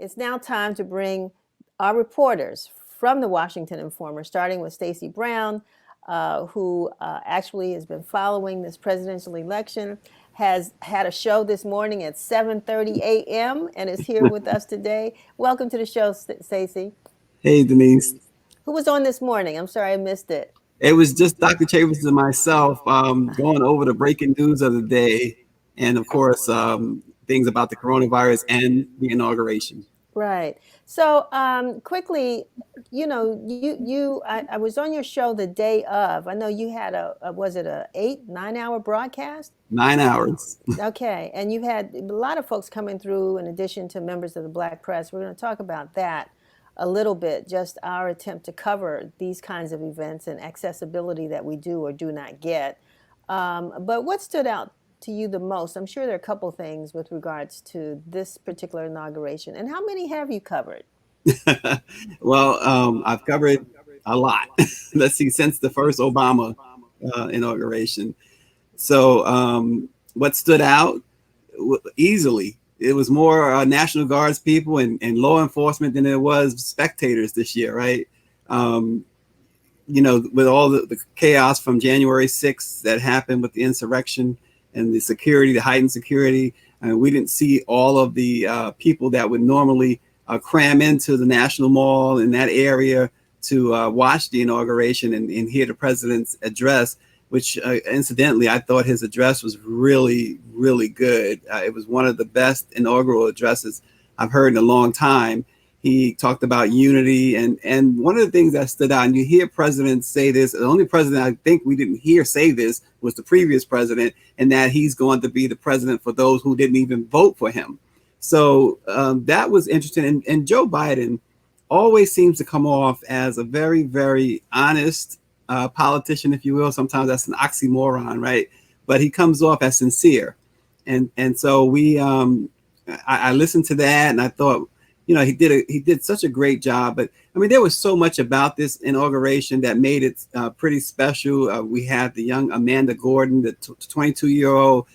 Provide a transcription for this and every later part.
it's now time to bring our reporters from the Washington Informer, starting with Stacy Brown, who actually has been following this presidential election, has had a show this morning at 7:30 a.m. and is here with us today. Welcome to the show, Stacy. Hey, Denise. Who was on this morning? I'm sorry I missed it. It was just Dr. Chambers and myself going over the breaking news of the day and, of course, things about the coronavirus and the inauguration. Right. So quickly, I was on your show the day of. I know you had was it a 8, 9 hour broadcast? 9 hours. Okay, and you've had a lot of folks coming through in addition to members of the Black press. We're going to talk about that a little bit, just our attempt to cover these kinds of events and accessibility that we do or do not get. But what stood out to you the most? I'm sure there are a couple things with regards to this particular inauguration. And how many have you covered? Well, I've covered a lot. Let's see, since the first Obama inauguration. So what stood out easily, it was more National Guards people and law enforcement than it was spectators this year, right? With all the chaos from January 6th that happened with the insurrection and the security, the heightened security, we didn't see all of the people that would normally cram into the National Mall in that area to watch the inauguration and hear the president's address, which incidentally, I thought his address was really, really good. It was one of the best inaugural addresses I've heard in a long time. He talked about unity. And one of the things that stood out, and you hear presidents say this, the only president I think we didn't hear say this was the previous president, and that he's going to be the president for those who didn't even vote for him. So that was interesting. And Joe Biden always seems to come off as a very, very honest politician, if you will. Sometimes that's an oxymoron, right? But he comes off as sincere. And so I listened to that and I thought, he did such a great job. But I mean, there was so much about this inauguration that made it pretty special. We had the young Amanda Gordon, the 22-year-old,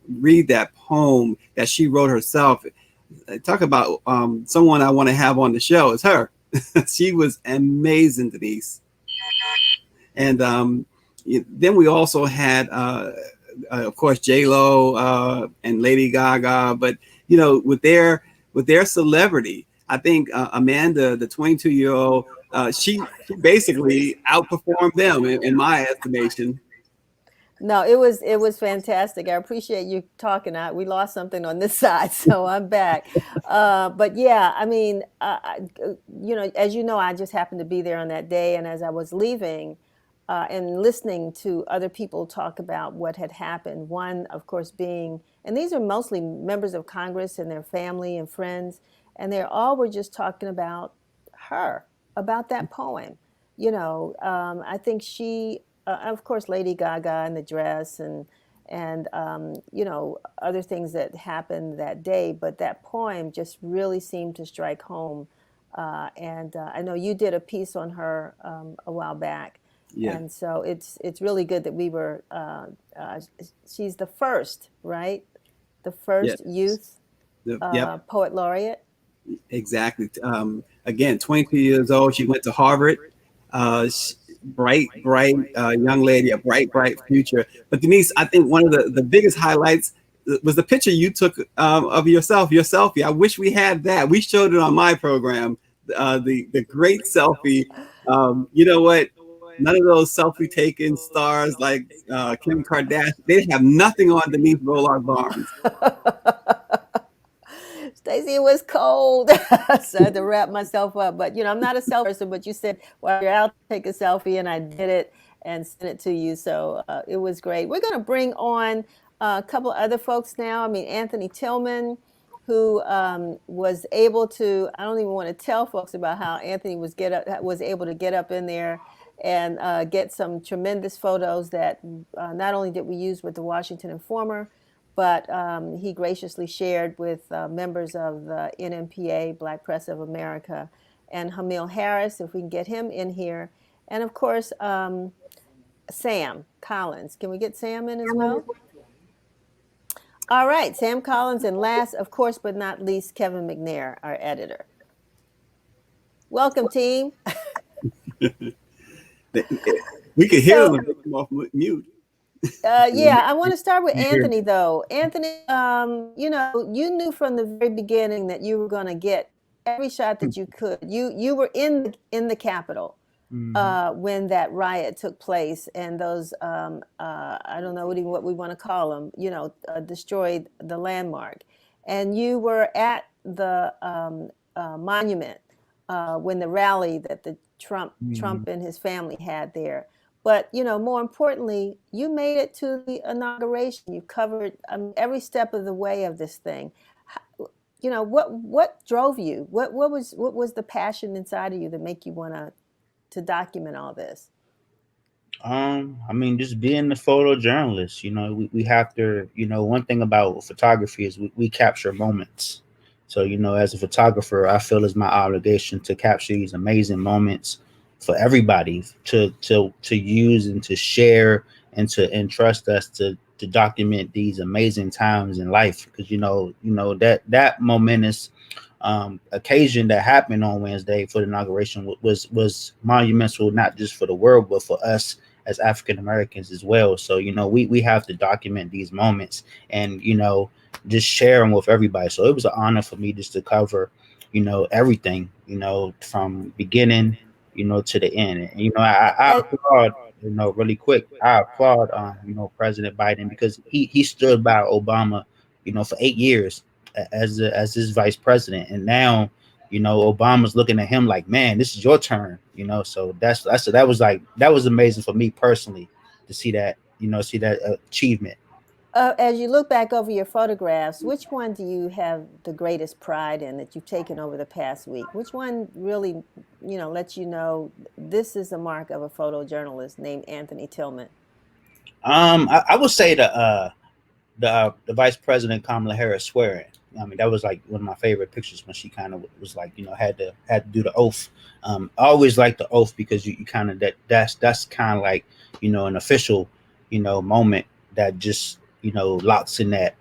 read that poem that she wrote herself. Talk about someone I want to have on the show. It's her. She was amazing, Denise. And then we also had, of course, J-Lo and Lady Gaga. But with their celebrity, I think Amanda, the 22-year-old, she basically outperformed them in my estimation. No, it was fantastic. I appreciate you talking. We lost something on this side, so I'm back. But yeah, I mean, as you know, I just happened to be there on that day, and as I was leaving and listening to other people talk about what had happened, one, of course, being, and these are mostly members of Congress and their family and friends, and they all were just talking about her, about that poem. I think she. Of course, Lady Gaga and the dress and other things that happened that day, but that poem just really seemed to strike home. And I know you did a piece on her a while back, Yeah. and so it's really good that we were. She's the first, right? The first youth Yep. poet laureate. Exactly. Again, 22 years old. She went to Harvard. Bright young lady, a bright future. But Denise, I think one of the biggest highlights was the picture you took of yourself, your selfie. I wish we had that. We showed it on my program, the great selfie. You know what? None of those selfie taken stars like Kim Kardashian, they have nothing on Denise Rollard Barnes. Stacy, it was cold. So I had to wrap myself up. But, I'm not a selfie person, but you said, well, you're out, take a selfie. And I did it and sent it to you. So it was great. We're going to bring on a couple other folks now. I mean, Anthony Tillman, who was able to, I don't even want to tell folks about how Anthony was able to get up in there and get some tremendous photos that not only did we use with the Washington Informer, but he graciously shared with members of the NMPA, Black Press of America, and Hamil Harris, if we can get him in here. And of course, Sam Collins. Can we get Sam in as well? All right, Sam Collins, and last, of course, but not least, Kevin McNair, our editor. Welcome, team. We could hear So, them come off mute. yeah, I want to start with Anthony, though. Anthony, you knew from the very beginning that you were going to get every shot that you could. You were in the Capitol when that riot took place, and those I don't know what we want to call them, destroyed the landmark, and you were at the monument when the rally that the Trump and his family had there. But more importantly, you made it to the inauguration. You covered every step of the way of this thing. What drove you? What was the passion inside of you that make you want to document all this? I mean, just being the photojournalist, we have to, one thing about photography is we capture moments. So, as a photographer, I feel it's my obligation to capture these amazing moments for everybody to use and to share and to entrust us to document these amazing times in life. Because that momentous occasion that happened on Wednesday for the inauguration was monumental, not just for the world, but for us as African Americans as well. So, we have to document these moments and, just share them with everybody. So it was an honor for me just to cover, everything, from beginning, to the end. And, I And, applaud, really quick, I applaud, President Biden because he stood by Obama, for 8 years as his vice president. And now, Obama's looking at him like, man, this is your turn, so that was amazing for me personally to see that, see that achievement. as you look back over your photographs, which one do you have the greatest pride in that you've taken over the past week? Which one really, lets you know this is the mark of a photojournalist named Anthony Tillman? I would say the vice president Kamala Harris swearing. I mean, that was like one of my favorite pictures when she kind of was like, had to do the oath. I always like the oath because you kind of that's kind of like, an official, moment that just, locks in that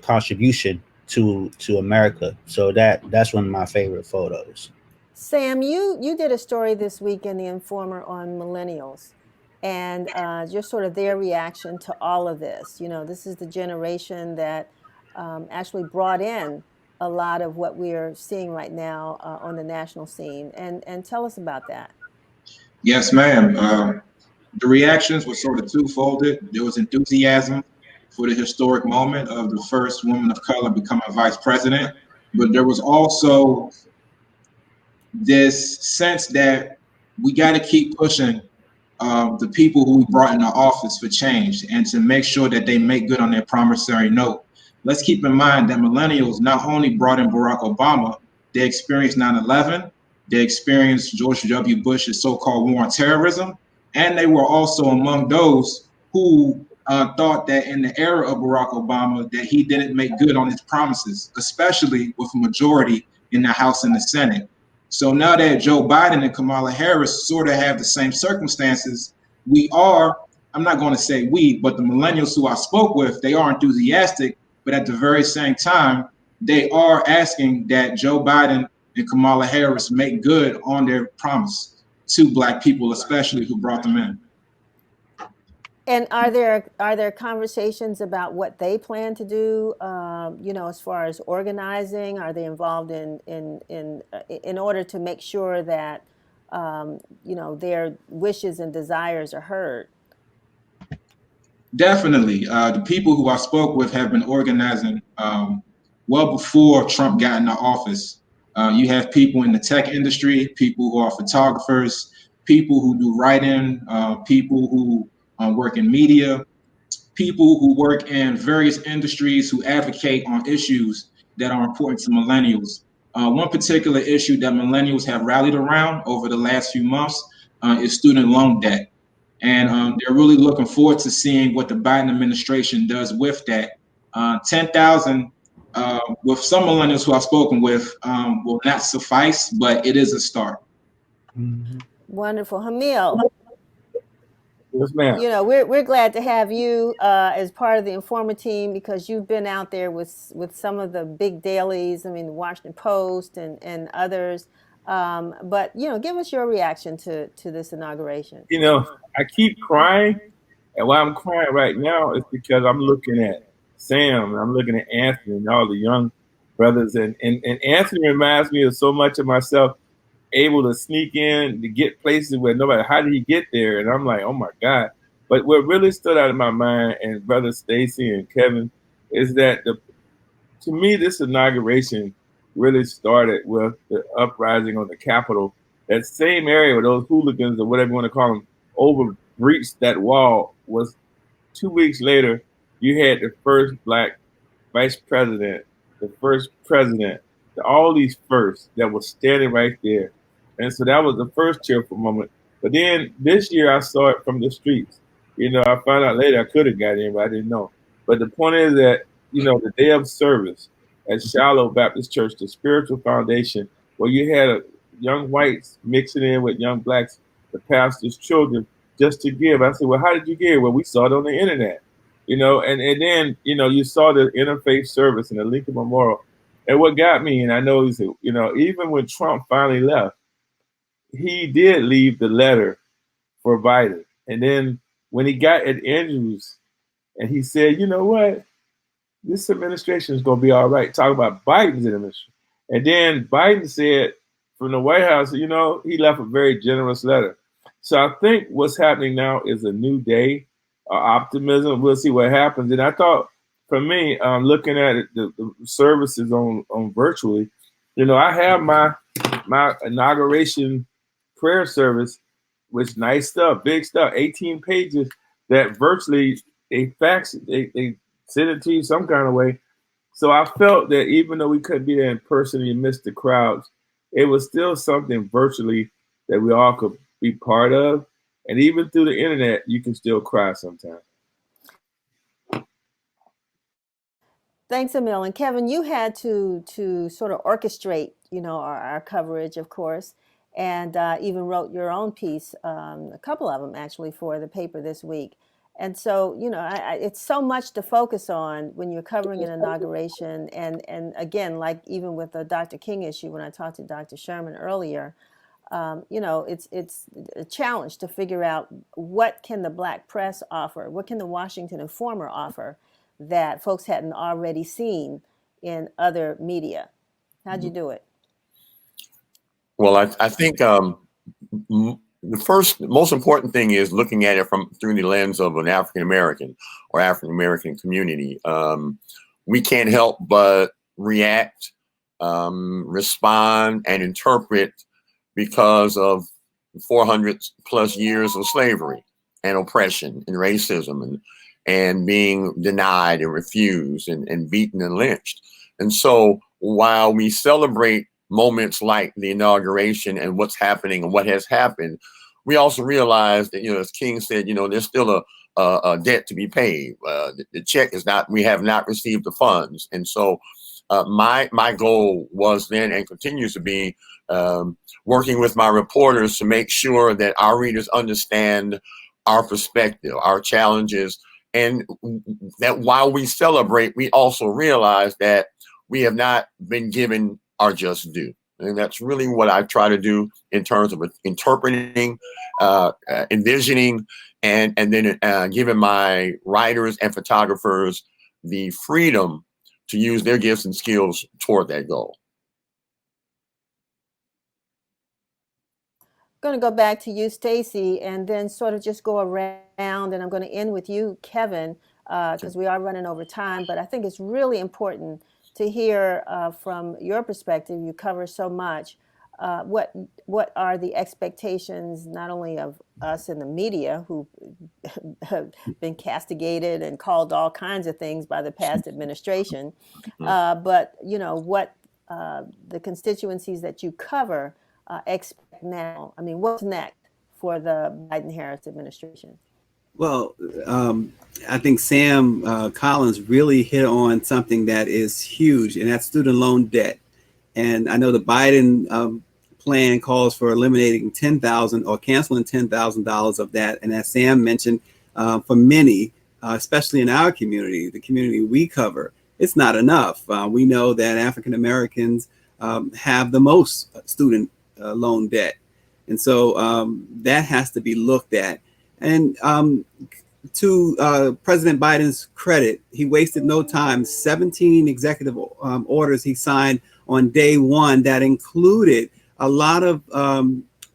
contribution to America. So that's one of my favorite photos. Sam, you did a story this week in the Informer on millennials, and just sort of their reaction to all of this. This is the generation that actually brought in a lot of what we're seeing right now on the national scene. And tell us about that. Yes, ma'am. The reactions were sort of twofolded. There was enthusiasm for the historic moment of the first woman of color becoming vice president, but there was also this sense that we got to keep pushing the people who we brought into office for change and to make sure that they make good on their promissory note. Let's keep in mind that millennials not only brought in Barack Obama, they experienced 9/11, they experienced George W. Bush's so-called war on terrorism, and they were also among those who thought that in the era of Barack Obama that he didn't make good on his promises, especially with a majority in the House and the Senate. So now that Joe Biden and Kamala Harris sort of have the same circumstances, we are, I'm not going to say we, but the millennials who I spoke with, they are enthusiastic, but at the very same time, they are asking that Joe Biden and Kamala Harris make good on their promise to Black people, especially who brought them in. And are there conversations about what they plan to do? As far as organizing, are they involved in order to make sure that their wishes and desires are heard? Definitely. The people who I spoke with have been organizing well before Trump got into office. You have people in the tech industry, people who are photographers, people who do writing, people who work in media, people who work in various industries who advocate on issues that are important to millennials. One particular issue that millennials have rallied around over the last few months is student loan debt. And they're really looking forward to seeing what the Biden administration does with that. 10,000 with some millennials who I've spoken with will not suffice, but it is a start. Mm-hmm. Wonderful. Hamil. Yes, ma'am. You know, we're glad to have you as part of the Informer team, because you've been out there with some of the big dailies. I mean, the Washington Post and others. But you know, give us your reaction to this inauguration. You know, I keep crying, and why I'm crying right now is because I'm looking at Sam, and I'm looking at Anthony and all the young brothers, and Anthony reminds me of so much of myself, able to sneak in to get places where nobody, how did he get there? And I'm like, oh my God. But what really stood out in my mind, and brother Stacy and Kevin, is that to me, this inauguration really started with the uprising on the Capitol. That same area where those hooligans, or whatever you want to call them, over breached that wall was 2 weeks later. You had the first black vice president, the first president, all these firsts that were standing right there. And so that was the first cheerful moment. But then this year I saw it from the streets. You know, I found out later I could have got in, but I didn't know. But the point is that, you know, the day of service at Shiloh Baptist Church, the spiritual foundation, where you had young whites mixing in with young blacks, the pastor's children, just to give. I said, well, how did you give? Well, we saw it on the internet. You know, and then, you know, you saw the interfaith service and the Lincoln Memorial. And what got me, and I know, is, you know, even when Trump finally left, he did leave the letter for Biden. And then when he got at Andrews and he said, you know what, this administration is going to be all right. Talk about Biden's administration. And then Biden said from the White House, you know, he left a very generous letter. So I think what's happening now is a new day, optimism. We'll see what happens. And I thought, for me, looking at it, the services on virtually, you know, I have my inauguration prayer service, which nice stuff, big stuff, 18 pages that virtually they fax it, they send it to you some kind of way. So I felt that even though we couldn't be there in person and you missed the crowds, it was still something virtually that we all could be part of. And even through the internet, you can still cry sometimes. Thanks, Emil. And Kevin, you had to sort of orchestrate, you know, our coverage, of course, and even wrote your own piece, a couple of them actually, for the paper this week. And so, you know, it's so much to focus on when you're covering an inauguration. And again, like even with the Dr. King issue, when I talked to Dr. Sherman earlier, you know, it's a challenge to figure out what can the Black press offer, what can the Washington Informer offer that folks hadn't already seen in other media. How'd you do it? Well, I think the first most important thing is looking at it through the lens of an African American or African American community. We can't help but react, respond, and interpret because of 400 plus years of slavery and oppression and racism and being denied and refused and beaten and lynched. And so while we celebrate moments like the inauguration and what's happening and what has happened, we also realize that, you know, as King said, you know, there's still a debt to be paid. The check is not, we have not received the funds. And so my goal was then and continues to be working with my reporters to make sure that our readers understand our perspective, our challenges, and that while we celebrate, we also realize that we have not been given our just due. And that's really what I try to do in terms of interpreting, envisioning, and then giving my writers and photographers the freedom to use their gifts and skills toward that goal. I'm going to go back to you, Stacy, and then sort of just go around, and I'm going to end with you, Kevin, because we are running over time. But I think it's really important to hear from your perspective. You cover so much. What are the expectations, not only of us in the media, who have been castigated and called all kinds of things by the past administration, but you know what the constituencies that you cover expect now? I mean, what's next for the Biden-Harris administration? Well, I think Sam Collins really hit on something that is huge, and that's student loan debt. And I know the Biden plan calls for eliminating $10,000 or canceling $10,000 of that. And as Sam mentioned, for many, especially in our community, the community we cover, it's not enough. We know that African Americans have the most student loan debt. And so that has to be looked at. And to President Biden's credit, he wasted no time. 17 executive orders he signed on day one that included a lot of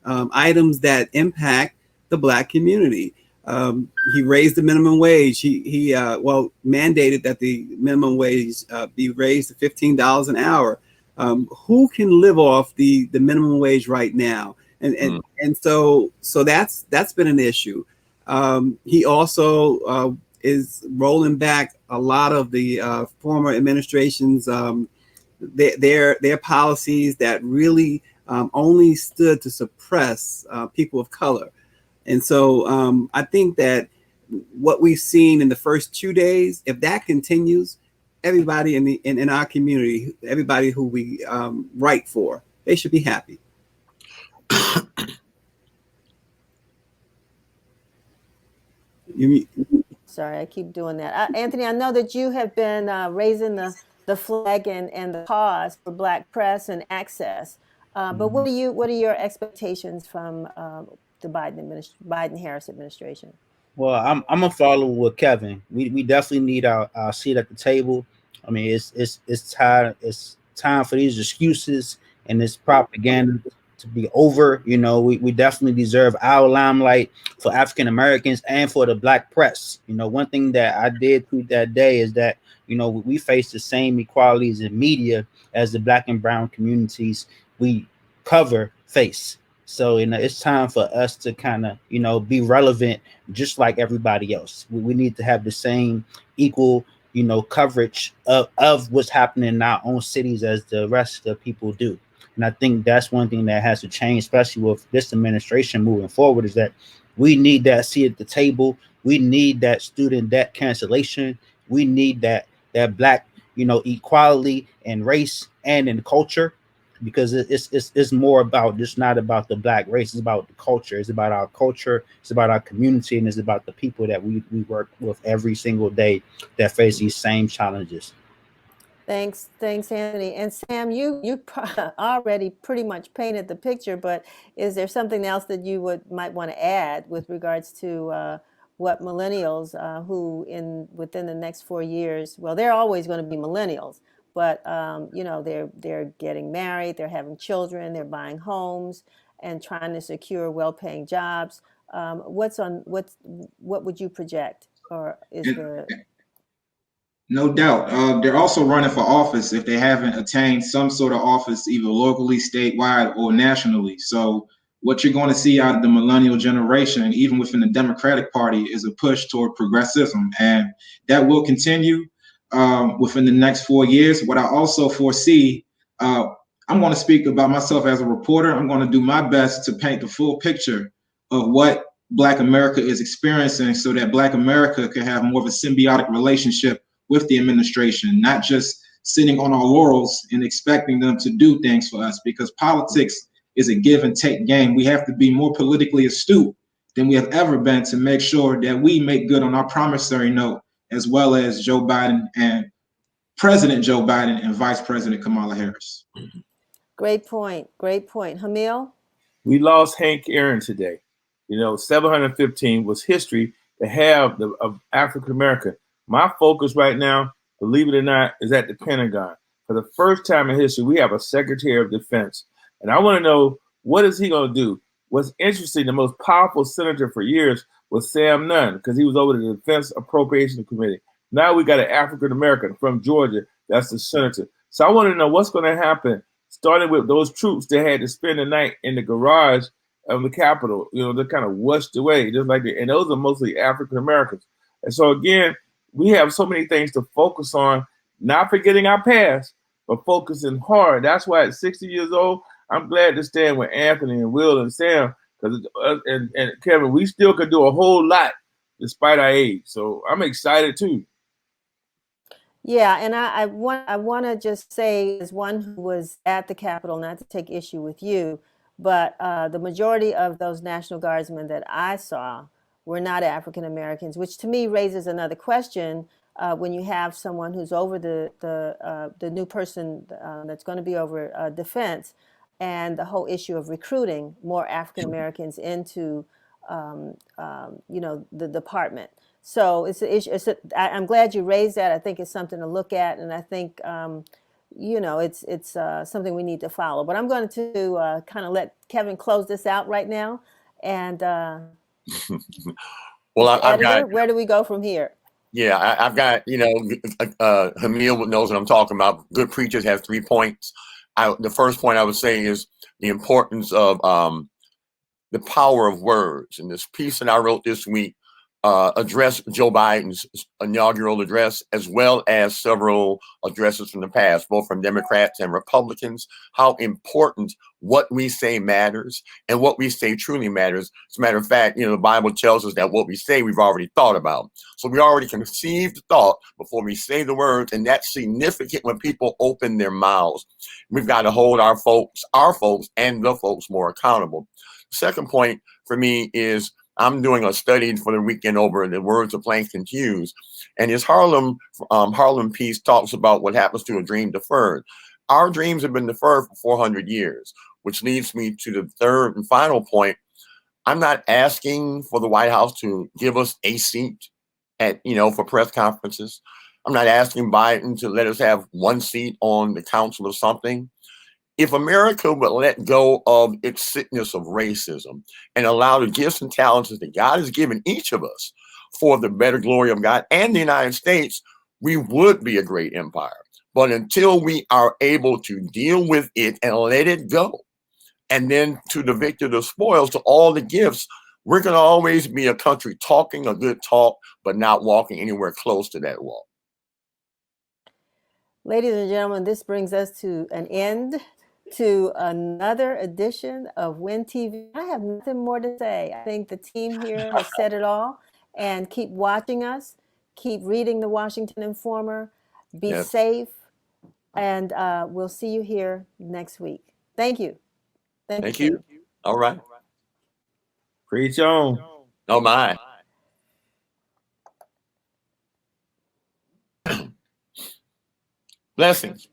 items that impact the Black community. He raised the minimum wage. He mandated that the minimum wage be raised to $15 an hour. Who can live off the minimum wage right now? And so that's been an issue. He also is rolling back a lot of the former administration's their policies that really only stood to suppress people of color. And so I think that what we've seen in the first 2 days, if that continues, everybody in our community, everybody who we write for, they should be happy. Sorry, I keep doing that. Anthony, I know that you have been raising the flag and the cause for Black press and access. But what are your expectations from the Biden-Harris administration? Well, I'm gonna follow with Kevin. We definitely need our seat at the table. I mean, it's time for these excuses and this propaganda to be over. You know, we definitely deserve our limelight for African Americans and for the Black press. You know, one thing that I did tweet that day is that, you know, we face the same equalities in media as the Black and brown communities we face. So, you know, it's time for us to kind of, you know, be relevant just like everybody else. We need to have the same equal, you know, coverage of what's happening in our own cities as the rest of the people do. And I think that's one thing that has to change, especially with this administration moving forward, is that we need that seat at the table. We need that student debt cancellation. We need that Black, you know, equality in race and in culture, because it's more about just not about the Black race. It's about the culture. It's about our culture. It's about our community, and it's about the people that we work with every single day that face these same challenges. Thanks, Anthony. And Sam, you already pretty much painted the picture, but is there something else that you might want to add with regards to what millennials who within the next 4 years, well, they're always going to be millennials, but you know, they're getting married, they're having children, they're buying homes and trying to secure well-paying jobs. What would you project, or is there? No doubt. They're also running for office if they haven't attained some sort of office, either locally, statewide, or nationally. So what you're going to see out of the millennial generation, even within the Democratic Party, is a push toward progressivism. And that will continue within the next 4 years. What I also foresee, I'm going to speak about myself as a reporter. I'm going to do my best to paint the full picture of what Black America is experiencing so that Black America can have more of a symbiotic relationship with the administration, not just sitting on our laurels and expecting them to do things for us, because politics is a give and take game. We have to be more politically astute than we have ever been to make sure that we make good on our promissory note, as well as Joe Biden and President Joe Biden and Vice President Kamala Harris. Great point. Hamil? We lost Hank Aaron today. You know, 715 was history to have of African American. My focus right now, believe it or not, is at the Pentagon. For the first time in history, we have a Secretary of Defense. And I want to know, what is he going to do? What's interesting, the most powerful senator for years was Sam Nunn, because he was over the Defense Appropriation Committee. Now we got an African American from Georgia that's the senator. So I want to know what's going to happen, starting with those troops that had to spend the night in the garage of the Capitol. You know, they're kind of washed away, just like that. And those are mostly African Americans. And so again, we have so many things to focus on, not forgetting our past, but focusing hard. That's why at 60 years old, I'm glad to stand with Anthony and Will and Sam, because and Kevin, we still could do a whole lot despite our age. So I'm excited too. Yeah, and I want to just say, as one who was at the Capitol, not to take issue with you, But the majority of those National Guardsmen that I saw were not African Americans, which to me raises another question. When you have someone who's over the new person that's going to be over defense, and the whole issue of recruiting more African Americans into the department. So it's an issue. I'm glad you raised that. I think it's something to look at, and I think it's something we need to follow. But I'm going to kind of let Kevin close this out right now. And well, I've editor, got. where do we go from here? Yeah, I've got, Hamil knows what I'm talking about. Good preachers have 3 points. The first point I would say is the importance of the power of words. And this piece that I wrote this week addressed Joe Biden's inaugural address, as well as several addresses from the past, both from Democrats and Republicans, how important what we say matters and what we say truly matters. As a matter of fact, the Bible tells us that what we say, we've already thought about. So we already conceived the thought before we say the words, and that's significant when people open their mouths. We've got to hold our folks and the folks more accountable. Second point for me is I'm doing a study for the weekend over the words of Langston Hughes, and his Harlem piece talks about what happens to a dream deferred. Our dreams have been deferred for 400 years, which leads me to the third and final point. I'm not asking for the White House to give us a seat for press conferences. I'm not asking Biden to let us have one seat on the council or something. If America would let go of its sickness of racism and allow the gifts and talents that God has given each of us for the better glory of God and the United States, we would be a great empire. But until we are able to deal with it and let it go, and then to the victor the spoils, to all the gifts, we're going to always be a country talking a good talk, but not walking anywhere close to that walk. Ladies and gentlemen, this brings us to an end to another edition of Win TV. I have nothing more to say. I think the team here has said it all. And keep watching us. Keep reading the Washington Informer. Be safe. And we'll see you here next week. Thank you. Thank you. All right. Preach on. Oh, my. Blessings.